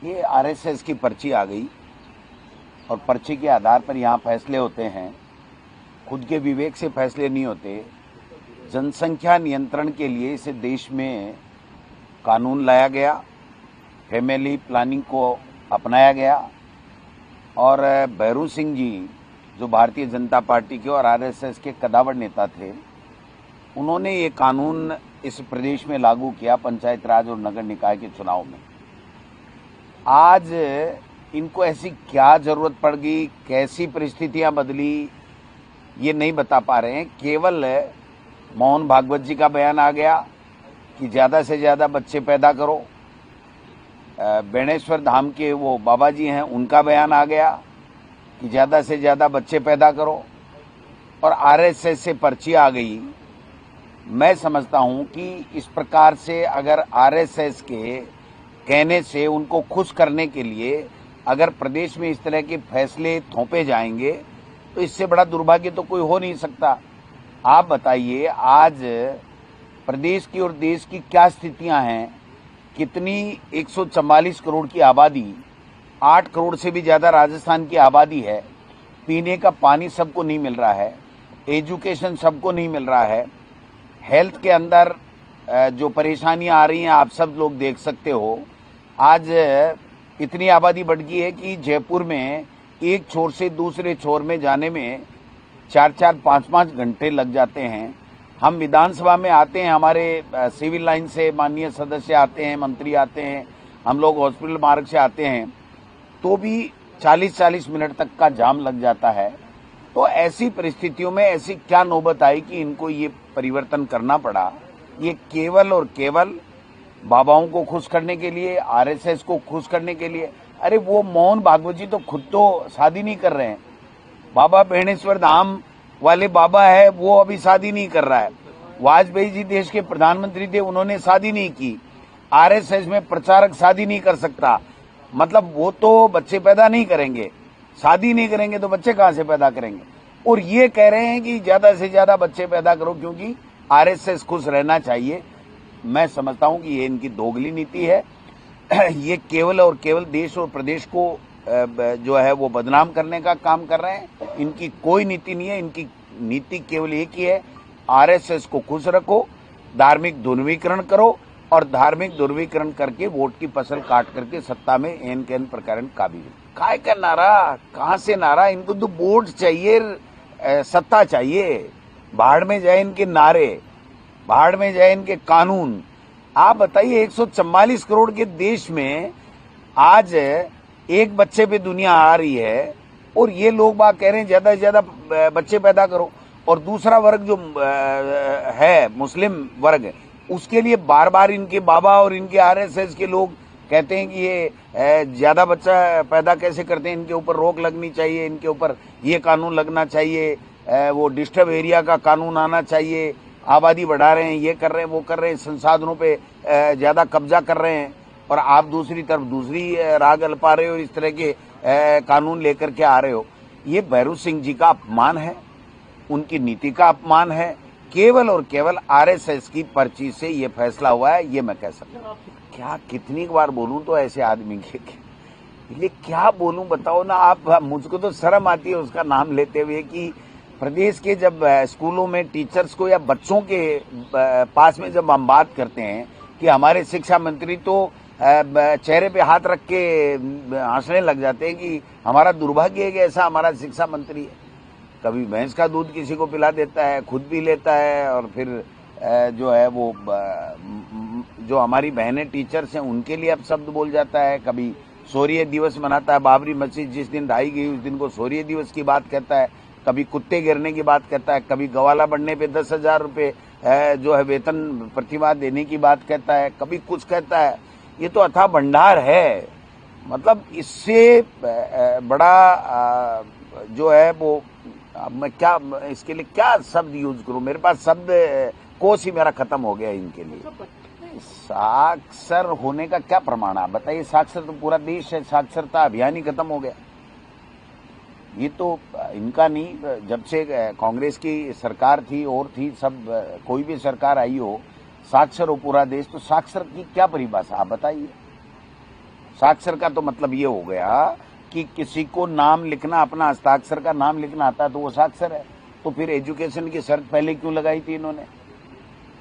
देखिए, आरएसएस की पर्ची आ गई और पर्ची के आधार पर यहाँ फैसले होते हैं। खुद के विवेक से फैसले नहीं होते। जनसंख्या नियंत्रण के लिए इसे देश में कानून लाया गया, फैमिली प्लानिंग को अपनाया गया और भैरू सिंह जी जो भारतीय जनता पार्टी के और आरएसएस के कदावर नेता थे, उन्होंने ये कानून इस प्रदेश में लागू किया पंचायत राज और नगर निकाय के चुनाव में। आज इनको ऐसी क्या जरूरत पड़ गई, कैसी परिस्थितियां बदली, ये नहीं बता पा रहे हैं। केवल मोहन भागवत जी का बयान आ गया कि ज्यादा से ज्यादा बच्चे पैदा करो। बेणेश्वर धाम के वो बाबा जी हैं, उनका बयान आ गया कि ज्यादा से ज्यादा बच्चे पैदा करो और आरएसएस से पर्ची आ गई। मैं समझता हूं कि इस प्रकार से अगर आरएसएस के कहने से उनको खुश करने के लिए अगर प्रदेश में इस तरह के फैसले थोपे जाएंगे तो इससे बड़ा दुर्भाग्य तो कोई हो नहीं सकता। आप बताइए, आज प्रदेश की और देश की क्या स्थितियां हैं। कितनी 144 करोड़ की आबादी, 8 करोड़ से भी ज्यादा राजस्थान की आबादी है। पीने का पानी सबको नहीं मिल रहा है, एजुकेशन सबको नहीं मिल रहा है। हेल्थ के अंदर जो परेशानियां आ रही हैं आप सब लोग देख सकते हो। आज इतनी आबादी बढ़ गई है कि जयपुर में एक छोर से दूसरे छोर में जाने में 4-4, 5-5 घंटे लग जाते हैं। हम विधानसभा में आते हैं, हमारे सिविल लाइन से माननीय सदस्य आते हैं, मंत्री आते हैं, हम लोग हॉस्पिटल मार्ग से आते हैं, तो भी 40-40 मिनट तक का जाम लग जाता है। तो ऐसी परिस्थितियों में ऐसी क्या नौबत आई कि इनको ये परिवर्तन करना पड़ा। ये केवल और केवल बाबाओं को खुश करने के लिए, आरएसएस को खुश करने के लिए। अरे वो मोहन भागवत जी तो खुद तो शादी नहीं कर रहे हैं। बाबा बेणेश्वर धाम वाले बाबा है, वो अभी शादी नहीं कर रहा है। वाजपेयी जी देश के प्रधानमंत्री थे, उन्होंने शादी नहीं की। आरएसएस में प्रचारक शादी नहीं कर सकता, मतलब वो तो बच्चे पैदा नहीं करेंगे। शादी नहीं करेंगे तो बच्चे कहां से पैदा करेंगे। और ये कह रहे हैं कि ज्यादा से ज्यादा बच्चे पैदा करो क्योंकि आरएसएस खुश रहना चाहिए। मैं समझता हूं कि ये इनकी दोगली नीति है। ये केवल और केवल देश और प्रदेश को जो है वो बदनाम करने का काम कर रहे हैं। इनकी कोई नीति नहीं है। इनकी नीति केवल एक ही है, आरएसएस को खुश रखो, धार्मिक ध्रुवीकरण करो और धार्मिक ध्रुवीकरण करके वोट की फसल काट करके सत्ता में एन के एन प्रकार काबिज। काय का नारा, कहां से नारा। इनको तो वोट चाहिए, सत्ता चाहिए। भाड़ में जाए इनके नारे, भाड़ में जाए इनके कानून। आप बताइए, 144 करोड़ के देश में आज एक बच्चे पे दुनिया आ रही है और ये लोग बात कह रहे हैं ज्यादा से ज्यादा बच्चे पैदा करो। और दूसरा वर्ग जो है मुस्लिम वर्ग, उसके लिए बार बार इनके बाबा और इनके आरएसएस के लोग कहते हैं कि ये ज्यादा बच्चा पैदा कैसे करते हैं, इनके ऊपर रोक लगनी चाहिए, इनके ऊपर ये कानून लगना चाहिए, वो डिस्टर्ब एरिया का कानून आना चाहिए। आबादी बढ़ा रहे हैं, ये कर रहे हैं, वो कर रहे हैं, संसाधनों पे ज्यादा कब्जा कर रहे हैं और आप दूसरी तरफ दूसरी राग अल्पा रहे हो, इस तरह के कानून लेकर के आ रहे हो। ये भैरू सिंह जी का अपमान है, उनकी नीति का अपमान है। केवल और केवल आरएसएस की पर्ची से ये फैसला हुआ है, ये मैं कह सकता हूँ। क्या कितनी बार बोलूं तो ऐसे आदमी के लिए क्या बोलूं, बताओ ना आप। मुझको तो शर्म आती है उसका नाम लेते हुए कि प्रदेश के जब स्कूलों में टीचर्स को या बच्चों के पास में जब हम बात करते हैं कि हमारे शिक्षा मंत्री तो चेहरे पे हाथ रख के हंसने लग जाते हैं कि हमारा दुर्भाग्य है कि ऐसा हमारा शिक्षा मंत्री है। कभी भैंस का दूध किसी को पिला देता है, खुद भी लेता है और फिर जो है वो जो हमारी बहनें टीचर्स हैं उनके लिए अब शब्द बोल जाता है। कभी शौर्य दिवस मनाता है, बाबरी मस्जिद जिस दिन ढाई गई उस दिन को शौर्य दिवस की बात कहता है। कभी कुत्ते गिरने की बात कहता है, कभी गवाला बढ़ने पे 10,000 रुपये जो है वेतन प्रतिमाह देने की बात कहता है, कभी कुछ कहता है। ये तो अथाह भंडार है। मतलब इससे बड़ा जो है वो मैं क्या इसके लिए क्या शब्द यूज करूं, मेरे पास शब्द कोश ही मेरा खत्म हो गया इनके लिए। साक्षर होने का क्या प्रमाण है बताइए। साक्षर तो पूरा देश है, साक्षरता अभियान ही खत्म हो गया। ये तो इनका नहीं, जब से कांग्रेस की सरकार थी और थी, सब कोई भी सरकार आई हो, साक्षर हो पूरा देश, तो साक्षर की क्या परिभाषा आप बताइए। साक्षर का तो मतलब ये हो गया कि किसी को नाम लिखना, अपना हस्ताक्षर का नाम लिखना आता है तो वो साक्षर है। तो फिर एजुकेशन की शर्त पहले क्यों लगाई थी इन्होंने?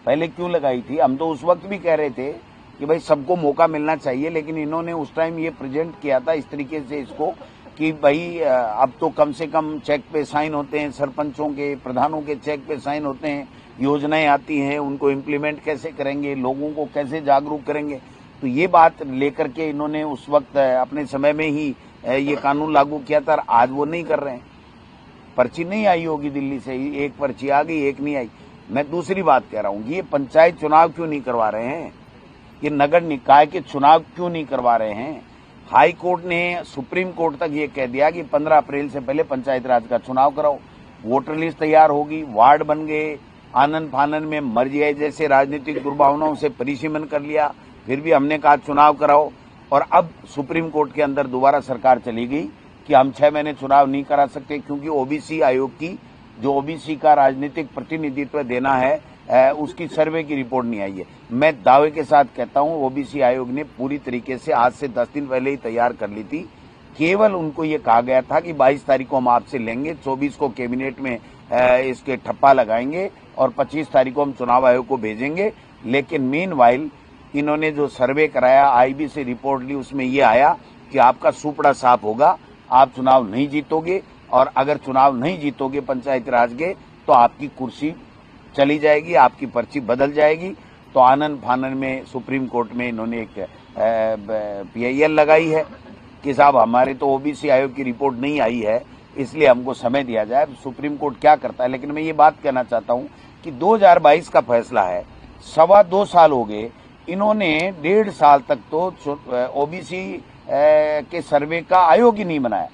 पहले क्यों लगाई थी? हम तो उस वक्त भी कह रहे थे कि भाई सबको मौका मिलना चाहिए, लेकिन इन्होंने उस टाइम ये प्रेजेंट किया था इस तरीके से इसको कि भाई अब तो कम से कम चेक पे साइन होते हैं, सरपंचों के, प्रधानों के चेक पे साइन होते हैं, योजनाएं आती हैं, उनको इम्प्लीमेंट कैसे करेंगे, लोगों को कैसे जागरूक करेंगे। तो ये बात लेकर के इन्होंने उस वक्त अपने समय में ही ये कानून लागू किया था। आज वो नहीं कर रहे हैं। पर्ची नहीं आई होगी दिल्ली से, एक पर्ची आ गई, एक नहीं आई। मैं दूसरी बात कह रहा हूँ, ये पंचायत चुनाव क्यों नहीं करवा रहे हैं? ये नगर निकाय के चुनाव क्यों नहीं करवा रहे हैं? हाई कोर्ट ने सुप्रीम कोर्ट तक ये कह दिया कि 15 अप्रैल से पहले पंचायत राज का चुनाव कराओ। वोटर लिस्ट तैयार होगी, वार्ड बन गए, आनंद फानन में मर जाए जैसे राजनीतिक दुर्भावनाओं से परिसीमन कर लिया, फिर भी हमने कहा चुनाव कराओ। और अब सुप्रीम कोर्ट के अंदर दोबारा सरकार चली गई कि हम 6 महीने चुनाव नहीं करा सकते, क्योंकि ओबीसी आयोग की, जो ओबीसी का राजनीतिक प्रतिनिधित्व देना है, उसकी सर्वे की रिपोर्ट नहीं आई है। मैं दावे के साथ कहता हूं ओबीसी आयोग ने पूरी तरीके से आज से 10 दिन पहले ही तैयार कर ली थी। केवल उनको ये कहा गया था कि 22 तारीख को हम आपसे लेंगे, 24 को कैबिनेट में इसके ठप्पा लगाएंगे और 25 तारीख को हम चुनाव आयोग को भेजेंगे। लेकिन मीनवाइल इन्होंने जो सर्वे कराया, आईबी से रिपोर्ट ली, उसमें ये आया कि आपका सुपड़ा साफ होगा, आप चुनाव नहीं जीतोगे, और अगर चुनाव नहीं जीतोगे पंचायत राज के तो आपकी कुर्सी चली जाएगी, आपकी पर्ची बदल जाएगी। तो आनंद फानन में सुप्रीम कोर्ट में इन्होंने एक PIL लगाई है कि साहब हमारे तो ओबीसी आयोग की रिपोर्ट नहीं आई है, इसलिए हमको समय दिया जाए। सुप्रीम कोर्ट क्या करता है। लेकिन मैं ये बात कहना चाहता हूं कि 2022 का फैसला है, 2.25 साल हो गए, इन्होंने 1.5 साल तक तो ओबीसी के सर्वे का आयोग ही नहीं बनाया,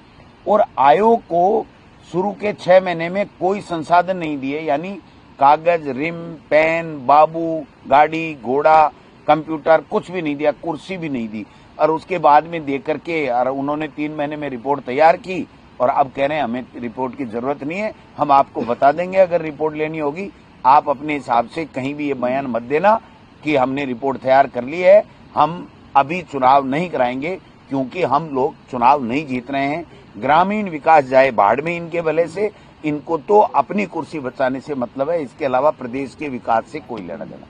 और आयोग को शुरू के 6 महीने में कोई संसाधन नहीं दिए, यानी कागज, रिम, पेन, बाबू, गाड़ी, घोड़ा, कंप्यूटर कुछ भी नहीं दिया, कुर्सी भी नहीं दी। और उसके बाद में दे करके और उन्होंने 3 महीने में रिपोर्ट तैयार की और अब कह रहे हैं हमें रिपोर्ट की जरूरत नहीं है, हम आपको बता देंगे अगर रिपोर्ट लेनी होगी। आप अपने हिसाब से कहीं भी ये बयान मत देना कि हमने रिपोर्ट तैयार कर ली है, हम अभी चुनाव नहीं कराएंगे, क्योंकि हम लोग चुनाव नहीं जीत रहे हैं। ग्रामीण विकास जाए बाढ़ में इनके भले से, इनको तो अपनी कुर्सी बचाने से मतलब है, इसके अलावा प्रदेश के विकास से कोई लेना देना।